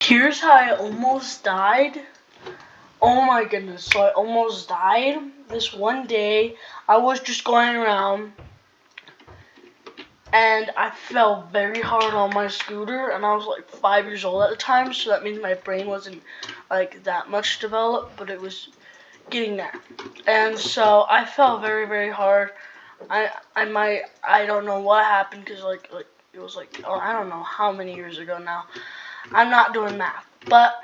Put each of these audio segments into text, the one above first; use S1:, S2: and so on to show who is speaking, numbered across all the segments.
S1: Here's how I almost died. Oh my goodness, so I almost died. This one day, I was just going around and I fell very hard on my scooter, and I was like 5 years old at the time, so that means my brain wasn't like that much developed, but it was getting there. And so I fell very, very hard. I don't know what happened, because like it was like, oh, I don't know how many years ago now. I'm not doing math, but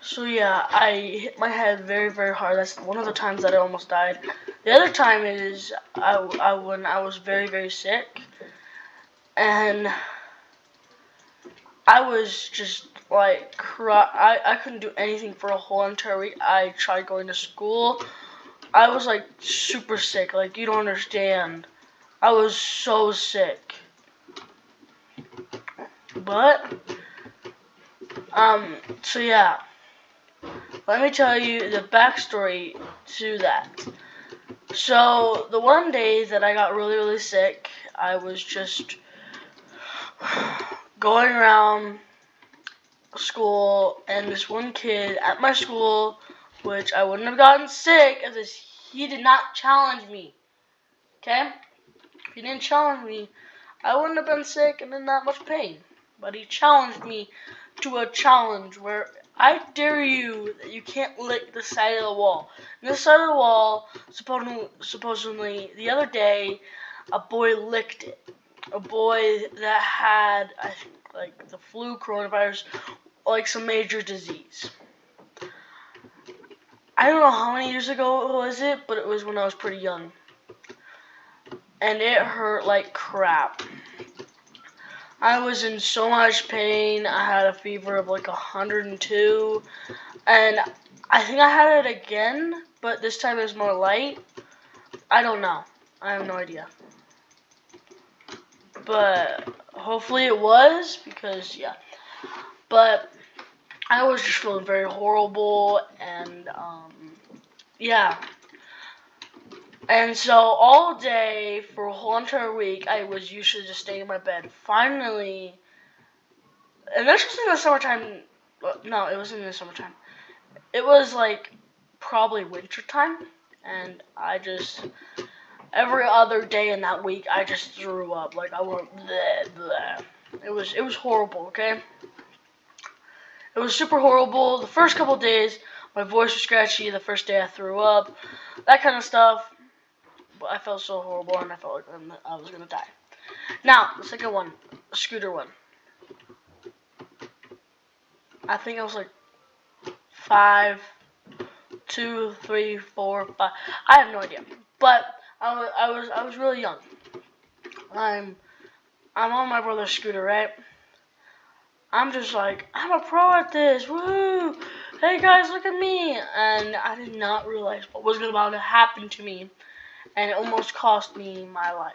S1: so yeah, I hit my head very, very hard. That's one of the times that I almost died. The other time is when I was very, very sick, and I was just like I couldn't do anything for a whole entire week. I tried going to school. I was like super sick. Like, you don't understand. I was so sick. But so yeah. Let me tell you the backstory to that. So, the one day that I got really, really sick, I was just going around school, and this one kid at my school, which I wouldn't have gotten sick if he did not challenge me. Okay? If he didn't challenge me, I wouldn't have been sick and in that much pain. But he challenged me to a challenge where I dare you that you can't lick the side of the wall. And this side of the wall, supposedly the other day, a boy licked it. A boy that had, I think, like the flu, coronavirus, like some major disease. I don't know how many years ago was it, but it was when I was pretty young. And it hurt like crap. I was in so much pain. I had a fever of like 102, and I think I had it again, but this time it was more light. I don't know. I have no idea. But hopefully it was, because yeah. But I was just feeling very horrible, and yeah. And so all day for a whole entire week, I was usually just staying in my bed. Finally, and this was in the summertime. No, it wasn't in the summertime. It was like probably wintertime, and I just, every other day in that week, I just threw up. Like, I went bleh, bleh. It was horrible, okay? It was super horrible. The first couple days, my voice was scratchy. The first day I threw up, that kind of stuff. But I felt so horrible, and I felt like I was gonna die. Now, the second one, the scooter one. I think I was like 5, 2, 3, 4, 5. I have no idea, but I was really young. I'm on my brother's scooter, right? I'm just like, I'm a pro at this, woo! Hey guys, look at me! And I did not realize what was about to happen to me, and it almost cost me my life.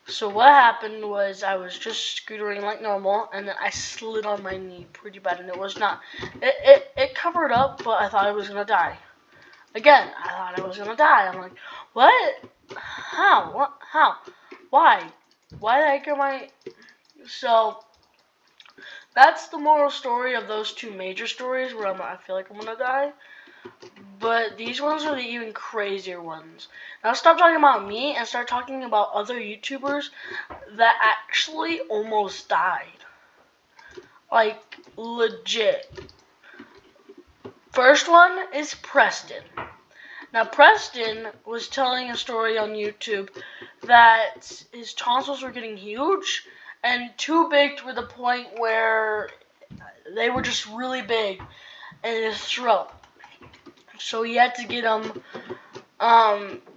S1: So what happened was I was just scootering like normal, and then I slid on my knee pretty bad, and it was not, it covered up, but I thought I was gonna die. Again, I thought I was gonna die. I'm like, what? How? What? How? Why? Why did I get my... So, that's the moral story of those two major stories where I feel like I'm gonna die. But these ones are the even crazier ones. Now stop talking about me and start talking about other YouTubers that actually almost died. Like, legit. First one is Preston. Now, Preston was telling a story on YouTube that his tonsils were getting huge and too big to the point where they were just really big in his throat. So he had to get them.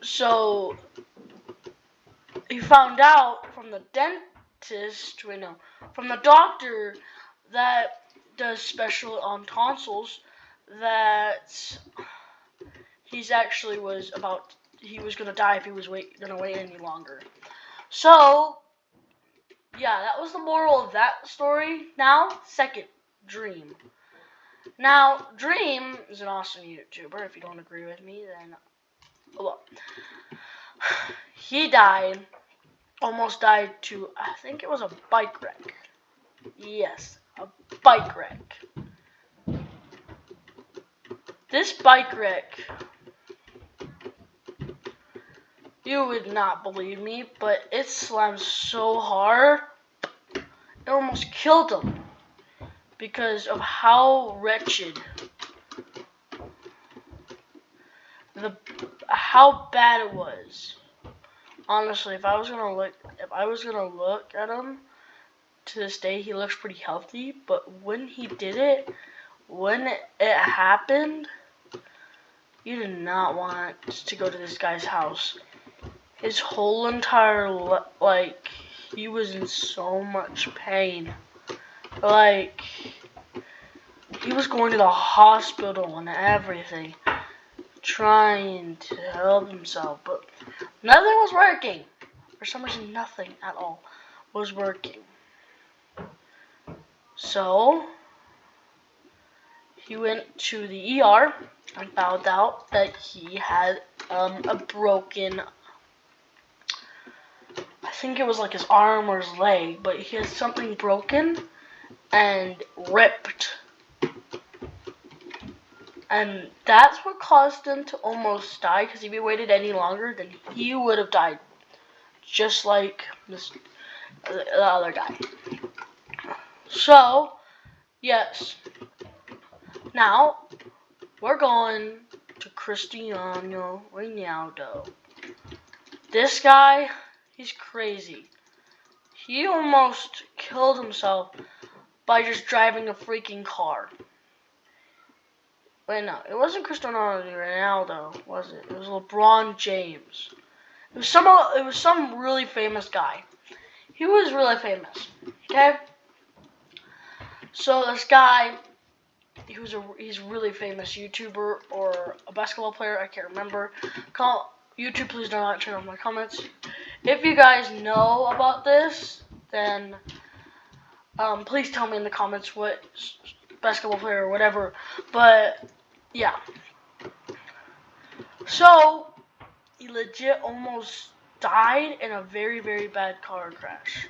S1: So he found out from the dentist, from the doctor that does special on tonsils, that he was gonna die if he was gonna wait any longer. So yeah, that was the moral of that story. Now, second, Dream. Now, Dream is an awesome YouTuber. If you don't agree with me, then well, he almost died to, I think it was a bike wreck. Yes, bike wreck. This bike wreck, you would not believe me, but it slammed so hard, it almost killed him because of how wretched, how bad it was. Honestly, if I was gonna look at him, to this day he looks pretty healthy. But when he did it, when it happened, you did not want to go to this guy's house. His whole entire he was in so much pain. Like, he was going to the hospital and everything, trying to help himself, but nothing was working. For some reason, nothing at all was working. So he went to the ER and found out that he had a broken, I think it was like his arm or his leg, but he had something broken and ripped. And that's what caused him to almost die, because if he waited any longer, then he would have died. Just like the other guy. So, yes. Now, we're going to Cristiano Ronaldo. This guy, he's crazy. He almost killed himself by just driving a freaking car. Wait, no, it wasn't Cristiano Ronaldo, was it? It was LeBron James. It was some really famous guy. He was really famous. Okay? So this guy, he's a really famous YouTuber or a basketball player, I can't remember. YouTube, please do not turn off my comments. If you guys know about this, then please tell me in the comments what basketball player or whatever. But yeah. So he legit almost died in a very, very bad car crash.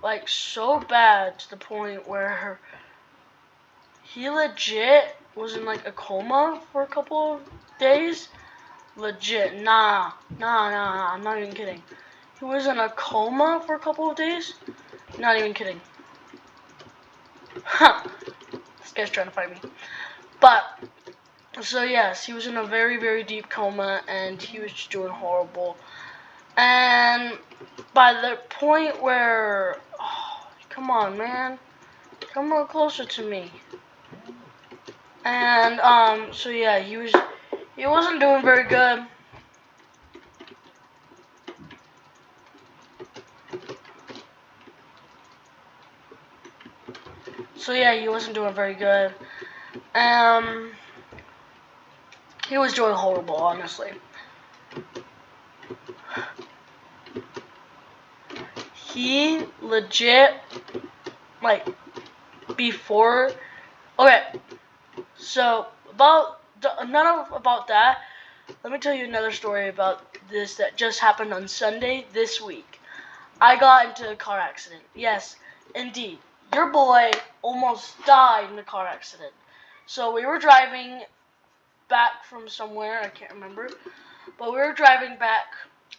S1: Like, so bad to the point where he legit was in like a coma for a couple of days. Legit, nah, I'm not even kidding. He was in a coma for a couple of days. Not even kidding. Huh. This guy's trying to fight me. But, so yes, he was in a very, very deep coma, and he was just doing horrible. And by the point where, oh, come on, man, come a little closer to me. And so yeah, he wasn't doing very good. So yeah, he wasn't doing very good. He was doing horrible, honestly. He legit, like, before, okay, so about that, let me tell you another story about this that just happened on Sunday this week. I got into a car accident. Yes, indeed. Your boy almost died in a car accident. So we were driving back from somewhere, I can't remember, but we were driving back,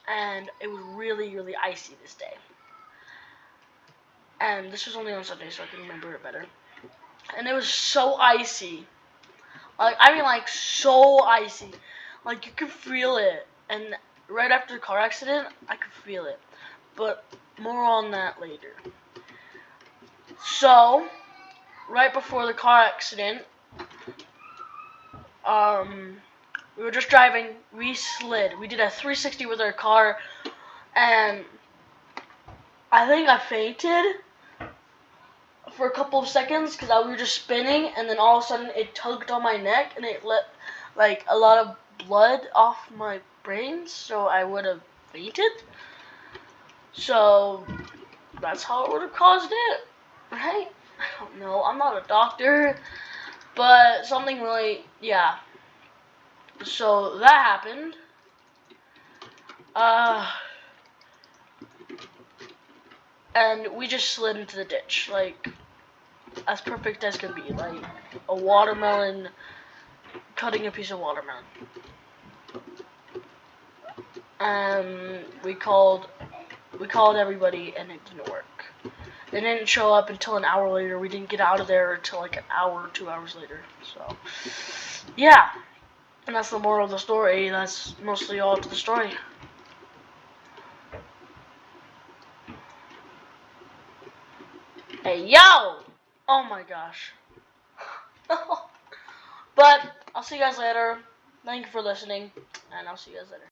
S1: and it was really, really icy this day. And this was only on Sunday, so I can remember it better. And it was so icy. Like, so icy. Like, you could feel it. And right after the car accident, I could feel it. But more on that later. So, right before the car accident, we were just driving. We slid. We did a 360 with our car. And I think I fainted for a couple of seconds because we were just spinning, and then all of a sudden it tugged on my neck and it let like a lot of blood off my brain, so I would have fainted. So that's how it would have caused it, right? I don't know. I'm not a doctor, but something really, yeah. So that happened. And we just slid into the ditch, like, as perfect as can be, like a watermelon, cutting a piece of watermelon. We called everybody, and it didn't work. They didn't show up until an hour later. We didn't get out of there until like an hour, 2 hours later. So, yeah. And that's the moral of the story. That's mostly all to the story. Hey, yo! Oh my gosh. But, I'll see you guys later. Thank you for listening, and I'll see you guys later.